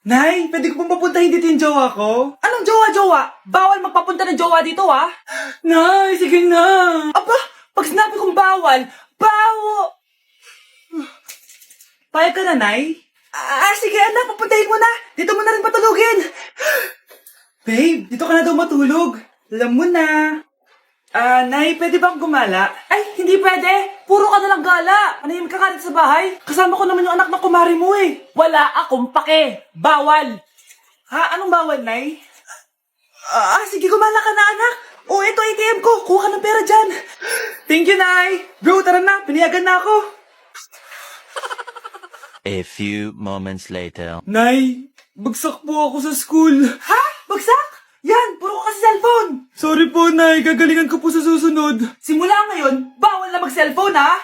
Nay, pwede ko pong papuntahin dito yung jowa ko? Anong jowa-jowa? Bawal magpapunta ng jowa dito, ha? Nay, sige na. Aba, pag sinabi kong bawal, Payag ka na, Nay? sige anak, papuntahin mo na. Dito mo na rin patulugin. Babe, dito ka na daw matulog. Alam mo na. Nay, pwede bang gumala? Ay, hindi pwede. Puro ka nalang gala. Manahimik ka ka dito sa bahay. Kasama ko naman yung anak ng kumari mo eh. Wala akong pake. Bawal. Ha? Anong bawal, Nay? Sige, gumala ka na anak. Ito ATM ko. Kuha ka ng pera dyan. Thank you, Nay. Bro, tara na. Piniyagan na ako. A few moments later. Nay, bagsak po ako sa school. Ha? Bagsak? Yan, puro ka kasi cellphone. Sorry po, Nay. Gagalingan ko po sa susunod. Simula ngayon, bawal na mag-cellphone ha.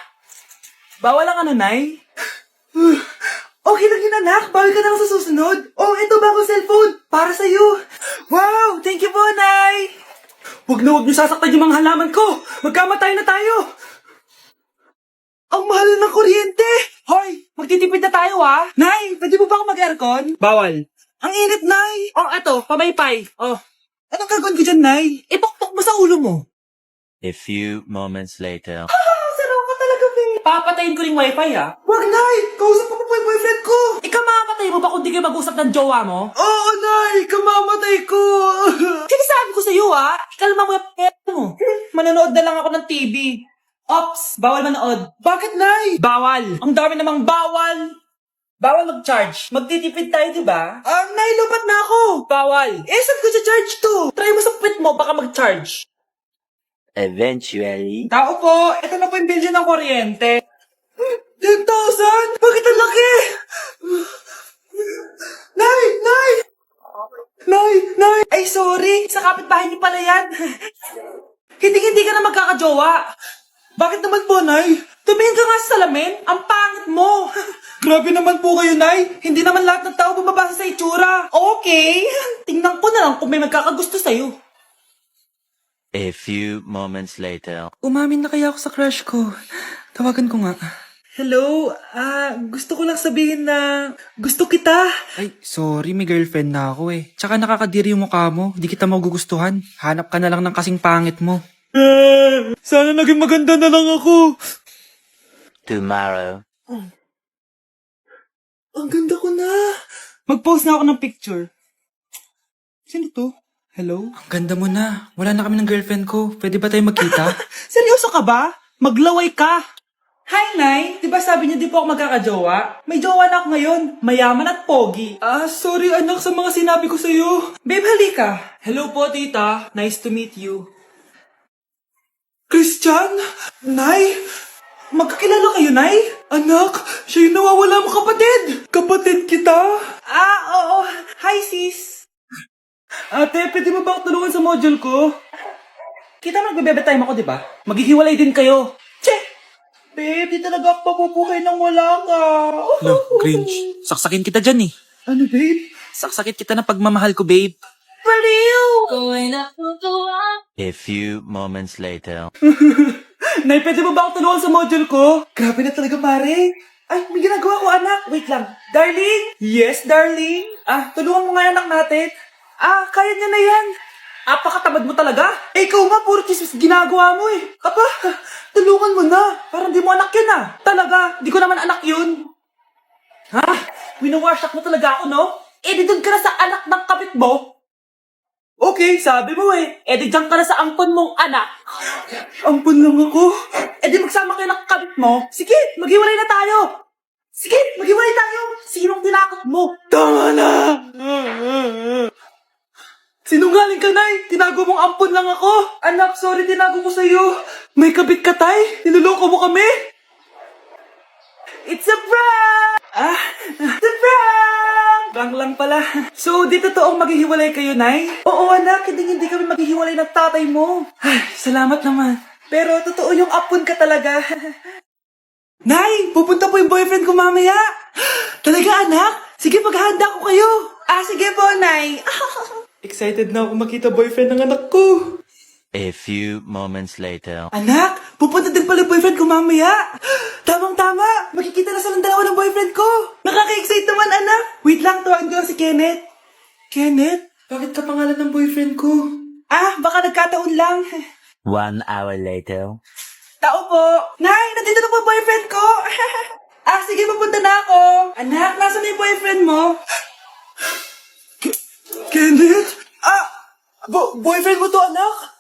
Bawal lang ano, Nay? Okay lang yun anak, bawal ka na lang sa susunod. Ito bagong cellphone. Para sa'yo. Wow, thank you po, Nay. Huwag niyo sasaktan yung mga halaman ko. Magkamatay na tayo. Ang mahal ng kuryente. Hoy, magtitipid na tayo, ha? Nay, pwede mo ba ako mag-aircon? Bawal. Ang init, Nay. Eto, pamaypay. Anong gagawin ko dyan, Nay? Ipokpok mo sa ulo mo. A few moments later. Sarap ka talaga, babe. Papatayin ko rin wifi, ha? Wag, Nay. Kausap ko po yung boyfriend ko. Ikaw mamamatay mo ba kung di kayo mag-usap ng jowa mo? Oo, Nay. Kamamatay ko. Sinasabi ko sa'yo, ha? Ikalma mo yung mo. Manonood na lang ako ng TV. Ops, bawal manood. Bakit, Nay? Bawal. Ang dami namang bawal. Bawal mag-charge. Magtitipid tayo, di ba? Nay, lupat na ako. Bawal. Saan ko charge to? Try mo sa puwit mo, baka mag-charge. Eventually. Tao po, ito na po yung bill ng kuryente. 10,000? Bakit ang laki? Nay! Nay! Nay! Ay, sorry. Sa kapitbahay niyo pala yan. Hindi ka na magkakajowa. Bakit naman po, Nay? Tumingin ka nga sa salamin. Ang pangit mo. Grabe naman po kayo, Nay. Hindi naman lahat ng tao bumabasa sa itsura. Okay. Tingnan ko na lang kung may magkakagusto sa'yo. A few moments later. Umamin na kaya ako sa crush ko. Tawagan ko nga. Hello, gusto ko lang sabihin na gusto kita. Ay, sorry, may girlfriend na ako eh. Tsaka nakakadiri yung mukha mo, di kita magugustuhan. Hanap ka na lang ng kasing pangit mo. Sana naging maganda na lang ako. Tomorrow. Ang ganda ko na. Mag-post na ako ng picture. Sino to? Hello? Ang ganda mo na. Wala na kami ng girlfriend ko. Pwede ba tayo magkita? Seryoso ka ba? Maglaway ka. Hi, Nay. Di ba sabi niyo di po ako magkakajowa? May jowa na ako ngayon. Mayaman at pogi. Sorry anak sa mga sinabi ko sa'yo. Babe, halika. Hello po, tita. Nice to meet you. Christian? Nay? Magkakilala kayo, Nay? Anak, siya yung nawawala mo kapatid. Kapatid kita. Oo. Hi, sis. Ate, pwede mo ba ako tulungan sa module ko? Kita magbebebe time ako, di ba? Maghihiwalay din kayo. Che! Babe, di talaga ako papupuhay nang wala ka. No, cringe. Saksakin kita dyan eh. Ano, babe? Saksakit kita ng pagmamahal ko, babe. Baliw! A few moments later. Nay, pwede mo ba ako tulungan sa module ko? Grabe na talaga, pare. Ay, may ginagawa ko, anak. Wait lang. Darling? Yes, darling. Tulungan mo nga yung anak natin. Kaya niya na yan. Apakatamad mo talaga. Ikaw nga, puro chismis ginagawa mo eh. Tulungan mo na. Parang di mo anak yun Talaga, di ko naman anak yun. Winawash mo talaga ako, no? Di doon ka na sa anak ng kapit mo. Okay, sabi mo di dyan ka na sa angkon mong anak. Ampun lang ako. Di magsama kayo ng kapit mo. Sige, maghiwalay na tayo. Sige, maghiwalay tayo. Sinong tinakot mo? Tama na! Sinungaling ka, Nay! Tinago mong ampun lang ako! Anak, sorry, tinago ko sa'yo! May kabit ka, Tay! Niloloko mo kami! It's a prank! It's a prank! Prank lang pala. So, di totoong maghihiwalay kayo, Nay? Oo, anak, hindi kami maghihiwalay ng tatay mo. Ay, salamat naman. Pero totoo yung apon ka talaga. Nay, pupunta po yung boyfriend ko mamaya! Talaga, anak? Sige, paghahanda ko kayo! Sige po, Nay. Excited na ako makita boyfriend ng anak ko! A few moments later. Anak, pupunta din pala yung boyfriend ko mamaya. Tamang-tama, makikita na silang dalawa ng boyfriend ko. Nakaka-excite naman, anak. Wait lang, tawagin ko lang si Kenneth. Kenneth? Bakit ka pangalan ng boyfriend ko? Ah, baka nagkataon lang. 1 hour later. Tao po. Nay, nandito na po boyfriend ko. Ah, sige, papunta na ako. Anak, nasa na yung boyfriend mo? Kenneth? Boyfriend mo to, anak?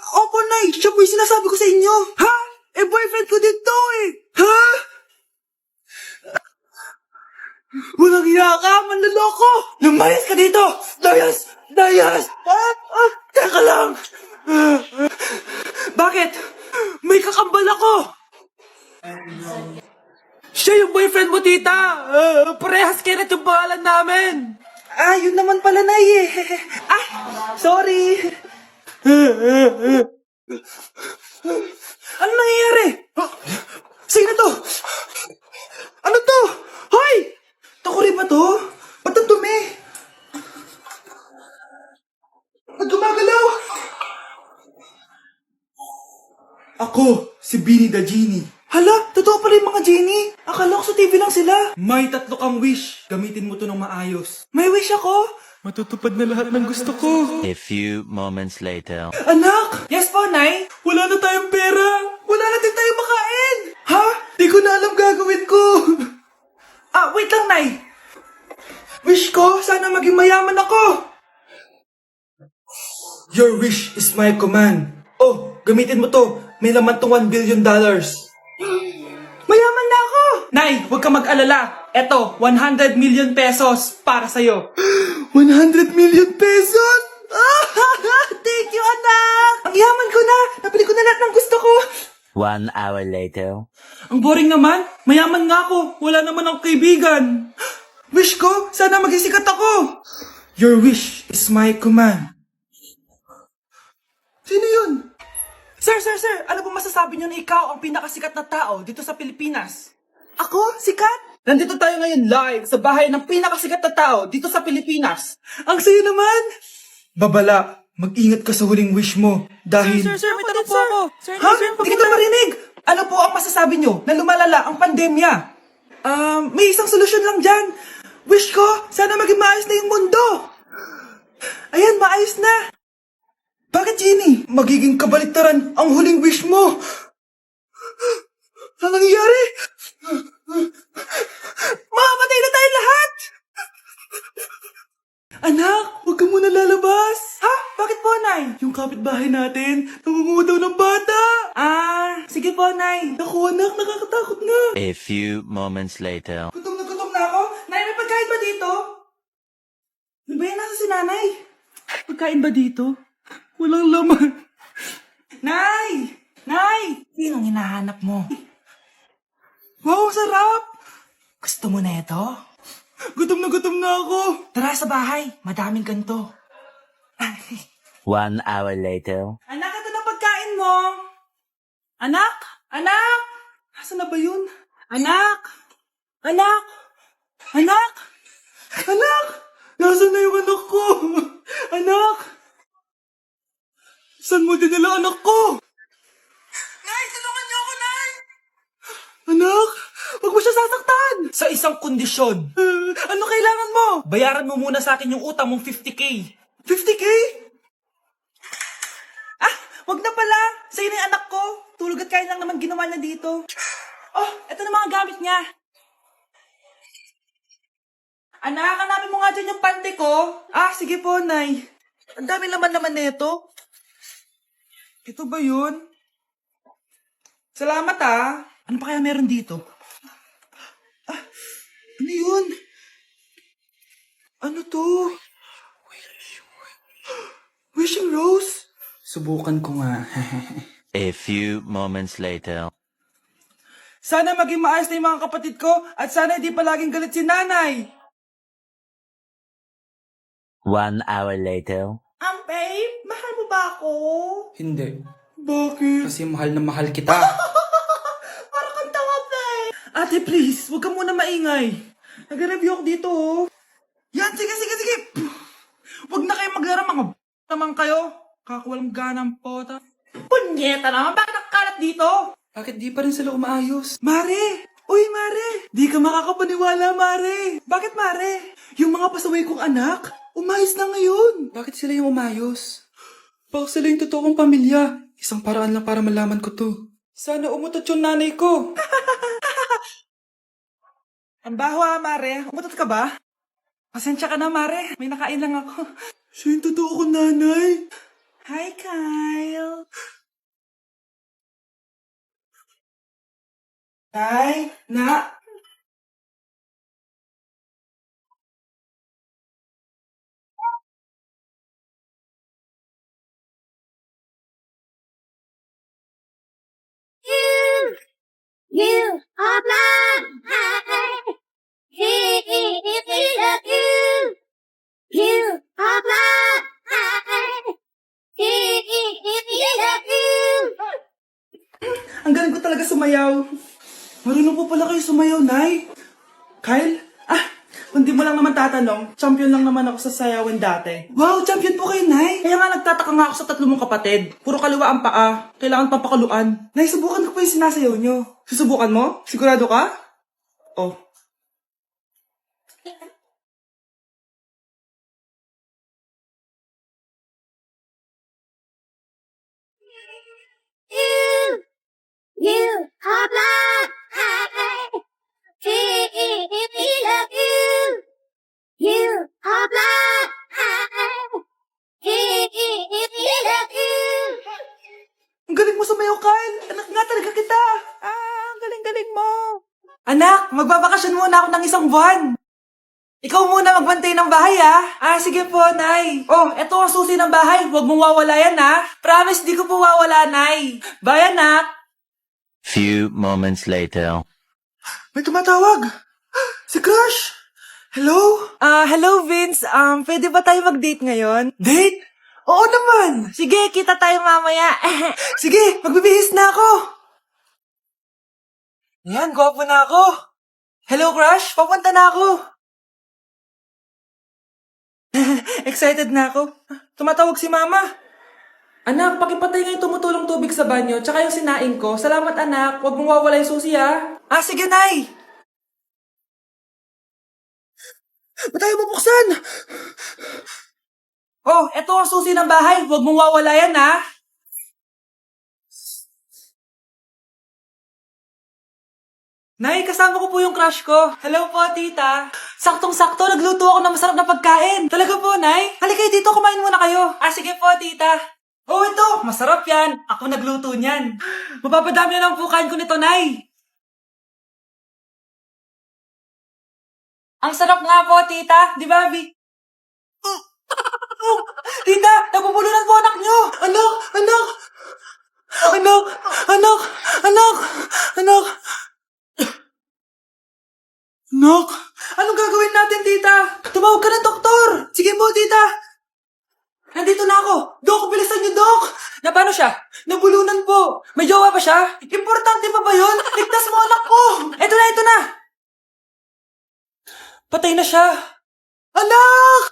Opo, Nay. Siya po yung sinasabi ko sa inyo. Ha? Boyfriend ko din to, Ha? Walang hiya ka, manloloko! Lumayas ka dito! Layas! Layas! Teka lang! Bakit? May kakambal ako! Siya yung boyfriend mo, tita! Parehas Kenneth yung pangalan namin! Yun naman pala, Nay, sorry! Ano nangyayari? Sino to? Ano to? Hoy! Takuri ba to? Ba't ang dumi? Ba't gumagalaw? Ako, si Beanie the Genie. Hala, totoo pala yung mga genie. Akala ko sa TV lang sila. May 3 kang wish. Gamitin mo to ng maayos. May wish ako? Matutupad na lahat ng gusto ko. A few moments later. Anak! Yes po, Nay? Wala na tayong pera. Wala na din tayong makain. Ha? Di ko na alam gagawin ko. Wait lang, Nay. Wish ko, sana maging mayaman ako. Your wish is my command. Oh, gamitin mo to. May laman tong $1 billion. Mayaman na ako! Nay, huwag ka mag-alala. Eto, 100 million pesos para sa'yo. 100 million pesos? Thank you, anak! Ang yaman ko na! Nabili ko na lahat ng gusto ko! 1 hour later. Ang boring naman. Mayaman nga ako. Wala naman akong kaibigan. Wish ko, sana maging sikat ako. Your wish is my command. Sino yun? Sir! Ano po masasabi niyo na ikaw ang pinakasikat na tao dito sa Pilipinas? Ako? Sikat? Nandito tayo ngayon live sa bahay ng pinakasikat na tao dito sa Pilipinas. Ang sayo naman! Babala, mag-ingat ka sa huling wish mo dahil... Sir, may tanong po ako. Sir, Ha? Hindi kita marinig! Ano po ang masasabi nyo na lumalala ang pandemya? May isang solusyon lang dyan. Wish ko, sana maging maayos na yung mundo. Ayan, maayos na. Bakit, Jenny? Magiging kabaliktaran ang huling wish mo. Ano nangyayari? Mamamatay na tayo lahat! Anak, huwag ka muna lalabas. Ha? Bakit po, Nay? Yung kapitbahay natin, nangungutaw ng bata. Sige po, Nay. Naku, anak, nakakatakot na. A few moments later. Gutom na ako. Nay, may pagkain ba dito? Ano ba yan? Nasa si Nanay? Pagkain ba dito? Walang laman. Nay! Nay! Sinong hinahanap mo? Wow, sarap! Gusto mo na ito? Gutom na ako. Tara sa bahay. Madaming ganito. 1 hour later. Anak, ito na pagkain mo. Anak! Anak! Nasaan na ba yun? Anak! Anak! Anak! Anak! Nasaan na yung anak ko? Anak! Saan mo dinala anak ko? Nay, tulungan niyo ako, Nay! Anak, huwag mo siya sasaktan! Sa isang kondisyon. Ano kailangan mo? Bayaran mo muna sa akin yung utang mong 50K. 50K? Wag na pala. Sa'yo na yung anak ko. Tulog at kain lang naman ginawa niya dito. Oh, eto na mga gamit niya. Anak, hanapin mo nga dyan yung pante ko. Sige po, Nay. Ang dami laman na ito. Ito ba yun? Salamat, Ano pa kaya meron dito? Ano yun? Ano to? Wishing Rose? Subukan ko nga. A few moments later. Sana maging maayos na yung mga kapatid ko at sana hindi palaging galit si Nanay. 1 hour later. Babe, mahal mo ba ako? Hindi. Bakit? Kasi mahal na mahal kita. Parang kang tawa, babe. Ate, please, huwag ka muna maingay. Nag-review ako dito, Yan, sige. Huwag na kayo maglaro, mga naman kayo. Kakawalang ganang pota. Punyeta naman, bakit nakakalat dito? Bakit di pa rin sila umaayos? Mare! Uy, Mare! Di ka makakapaniwala, Mare! Bakit, Mare? Yung mga pasaway kong anak, umayos na ngayon. Bakit sila yung umayos? Baka sila yung totoong pamilya. Isang paraan lang para malaman ko to. Sana umutot yung nanay ko. Ang baho Mare. Umutot ka ba? Pasensya ka na, Mare. May nakain lang ako. Siya yung totoo kong nanay. Hi, Kyle. Tay, na. You are blind. You are blind. Ang galing ko talaga sumayaw. Marunong po pala kayo sumayaw, Nay. Kyle? Kung di mo lang naman tatanong, champion lang naman ako sa sayawan dati. Wow, champion po kayo, Nay! Kaya nga nagtataka nga ako sa tatlo mong kapatid. Puro kaliwa ang paa. Kailangan papakaluan. Nay, subukan ko pa yung sinasayaw nyo. Susubukan mo? Sigurado ka? Oh. You are blind. You are blind. Ang galing mo sumayaw, Kyle! Anak nga talaga kita! Ang galing-galing mo! Anak, magbabakasyon muna ako ng isang buwan! Ikaw muna magbantay ng bahay, sige po, Nay. Oh, eto ang susi ng bahay. Huwag mong wawala yan, Promise, di ko po wawala, Nay. Bye, anak. Few moments later. May tumatawag. Si Crush. Hello? Hello, Vince. Pwede ba tayo mag-date ngayon? Date? Oo naman. Sige, kita tayo mamaya. Sige, magbibihis na ako. Yan, gwapo na ako. Hello, Crush. Papunta na ako. Excited na ako. Tumatawag si Mama. Anak, pakipatay nga yung tumutulong tubig sa banyo, tsaka yung sinaing ko. Salamat, anak. Huwag mong wawala yung susi, sige, Nay. Ba't tayo mabuksan? Oh, eto ang susi ng bahay. Huwag mong wawala yan, Nay, kasama ko po yung crush ko. Hello po, tita. Saktong-sakto, nagluto ako ng masarap na pagkain. Talaga po, Nay? Halika kayo dito, kumain muna kayo. Sige po, tita. Oh, ito, masarap yan. Ako nagluto niyan. Mapapadami na lang po kain ko nito, Nay. Ang sarap nga po, tita. Di ba, Vi? Tita, nabubulunan po anak nyo. Anak, anak. Anak, anak, anak, anak. Anak, anong gagawin natin, tita? Tumawag ka ng doktor. Sige po, tita. Nandito na ako. Dok, bilisan niyo, Dok. Na paano siya? Nabulunan po. May jowa ba siya? Importante pa ba yun? Ligtas mo anak ko. Ito na, ito na. Patay na siya. Anak!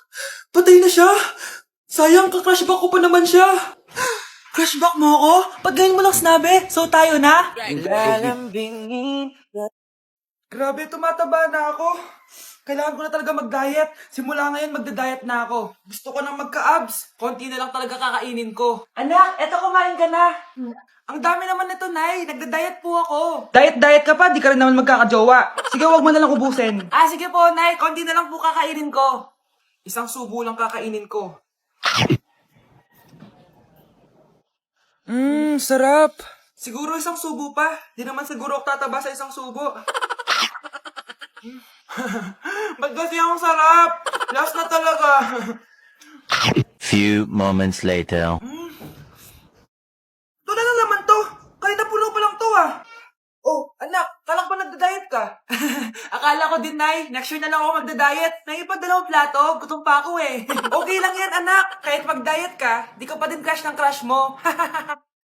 Patay na siya. Sayang, ka-crushback ko pa naman siya. Crushback mo ako? Ba't ganyan mo lang sinabi? So tayo na? Grabe, tumataba na ako. Kailangan ko na talaga mag-diet. Simula ngayon, magda-diet na ako. Gusto ko nang magka-abs. Konti na lang talaga kakainin ko. Anak, eto kumain ka na. Ang dami naman nito, Nay. Nagda-diet po ako. Diet ka pa? Di ka rin naman magkakajowa. Sige, wag mo na lang ubusin. Sige po, Nay. Konti na lang po kakainin ko. Isang subo lang kakainin ko. Sarap. Siguro isang subo pa. Di naman siguro ako tataba sa isang subo. Ba't kasi ang sarap? Last na talaga. Few moments later. Ito na naman to. Kahit napuno pa lang to, Oh, anak, kalang pa nagda-diet ka? Akala ko din, Nay. Next year na lang ako magda-diet. Naipagdalawang plato, gutom pa ako Okay lang yan, anak. Kahit mag-diet ka, di ka pa din crush ng crush mo.